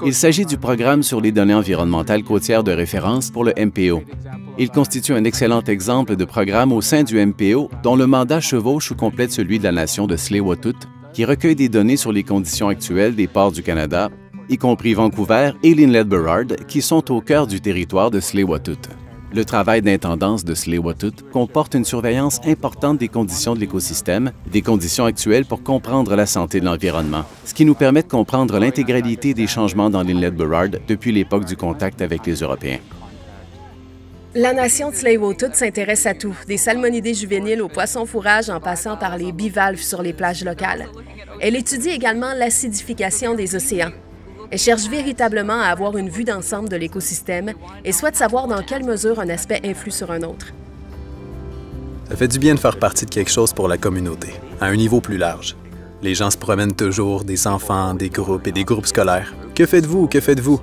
Il s'agit du programme sur les données environnementales côtières de référence pour le MPO. Il constitue un excellent exemple de programme au sein du MPO dont le mandat chevauche ou complète celui de la nation de Tsleil-Waututh, qui recueille des données sur les conditions actuelles des ports du Canada, y compris Vancouver et l'Inlet Burrard, qui sont au cœur du territoire de Tsleil-Waututh. Le travail d'intendance de Tsleil-Waututh comporte une surveillance importante des conditions de l'écosystème, des conditions actuelles pour comprendre la santé de l'environnement, ce qui nous permet de comprendre l'intégralité des changements dans l'Inlet Burrard depuis l'époque du contact avec les Européens. La nation de Tsleil-Waututh s'intéresse à tout, des salmonidés juvéniles aux poissons fourrages en passant par les bivalves sur les plages locales. Elle étudie également l'acidification des océans. Elle cherche véritablement à avoir une vue d'ensemble de l'écosystème et souhaite savoir dans quelle mesure un aspect influe sur un autre. Ça fait du bien de faire partie de quelque chose pour la communauté, à un niveau plus large. Les gens se promènent toujours, des enfants, des groupes et des groupes scolaires. Que faites-vous? Que faites-vous?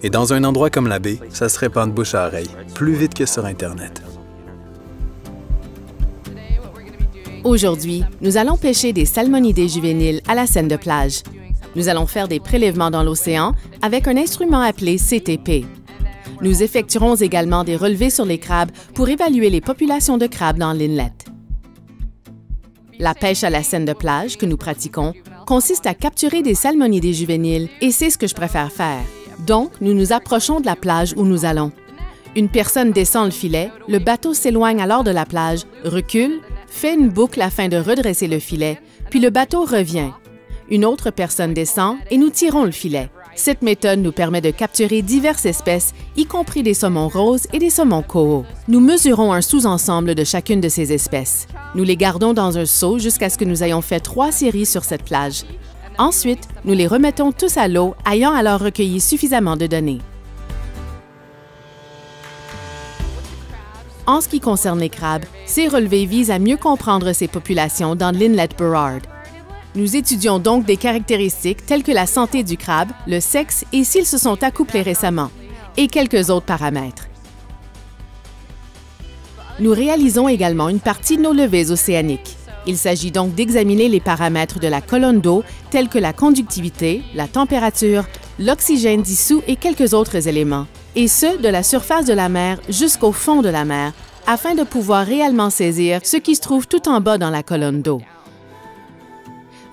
Et dans un endroit comme la baie, ça se répand de bouche à oreille, plus vite que sur Internet. Aujourd'hui, nous allons pêcher des salmonidés juvéniles à la Seine de plage. Nous allons faire des prélèvements dans l'océan avec un instrument appelé CTP. Nous effectuerons également des relevés sur les crabes pour évaluer les populations de crabes dans l'inlet. La pêche à la Seine de plage que nous pratiquons consiste à capturer des salmonidés juvéniles et c'est ce que je préfère faire. Donc, nous nous approchons de la plage où nous allons. Une personne descend le filet, le bateau s'éloigne alors de la plage, recule, fait une boucle afin de redresser le filet, puis le bateau revient. Une autre personne descend et nous tirons le filet. Cette méthode nous permet de capturer diverses espèces, y compris des saumons roses et des saumons coho. Nous mesurons un sous-ensemble de chacune de ces espèces. Nous les gardons dans un seau jusqu'à ce que nous ayons fait 3 séries sur cette plage. Ensuite, nous les remettons tous à l'eau, ayant alors recueilli suffisamment de données. En ce qui concerne les crabes, ces relevés visent à mieux comprendre ces populations dans l'Inlet Burrard. Nous étudions donc des caractéristiques telles que la santé du crabe, le sexe et s'ils se sont accouplés récemment, et quelques autres paramètres. Nous réalisons également une partie de nos levées océaniques. Il s'agit donc d'examiner les paramètres de la colonne d'eau tels que la conductivité, la température, l'oxygène dissous et quelques autres éléments, et ce, de la surface de la mer jusqu'au fond de la mer, afin de pouvoir réellement saisir ce qui se trouve tout en bas dans la colonne d'eau.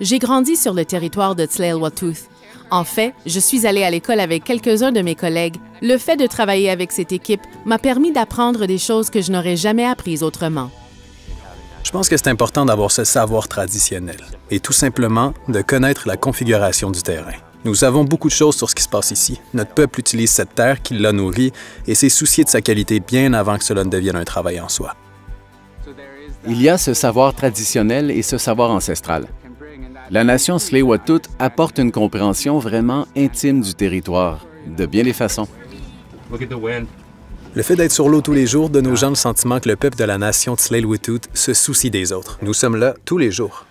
J'ai grandi sur le territoire de Tsleil-Waututh. En fait, je suis allée à l'école avec quelques-uns de mes collègues. Le fait de travailler avec cette équipe m'a permis d'apprendre des choses que je n'aurais jamais apprises autrement. Je pense que c'est important d'avoir ce savoir traditionnel et tout simplement de connaître la configuration du terrain. Nous savons beaucoup de choses sur ce qui se passe ici. Notre peuple utilise cette terre qui l'a nourrie et s'est soucié de sa qualité bien avant que cela ne devienne un travail en soi. Il y a ce savoir traditionnel et ce savoir ancestral. La nation Tsleil-Waututh apporte une compréhension vraiment intime du territoire, de bien des façons. Le fait d'être sur l'eau tous les jours donne aux gens le sentiment que le peuple de la nation Tsleil-Waututh se soucie des autres. Nous sommes là tous les jours.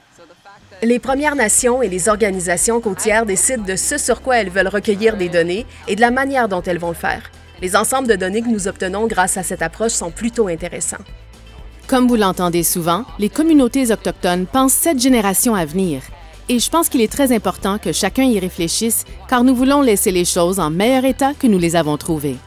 Les Premières Nations et les organisations côtières décident de ce sur quoi elles veulent recueillir des données et de la manière dont elles vont le faire. Les ensembles de données que nous obtenons grâce à cette approche sont plutôt intéressants. Comme vous l'entendez souvent, les communautés autochtones pensent 7 générations à venir. Et je pense qu'il est très important que chacun y réfléchisse car nous voulons laisser les choses en meilleur état que nous les avons trouvées.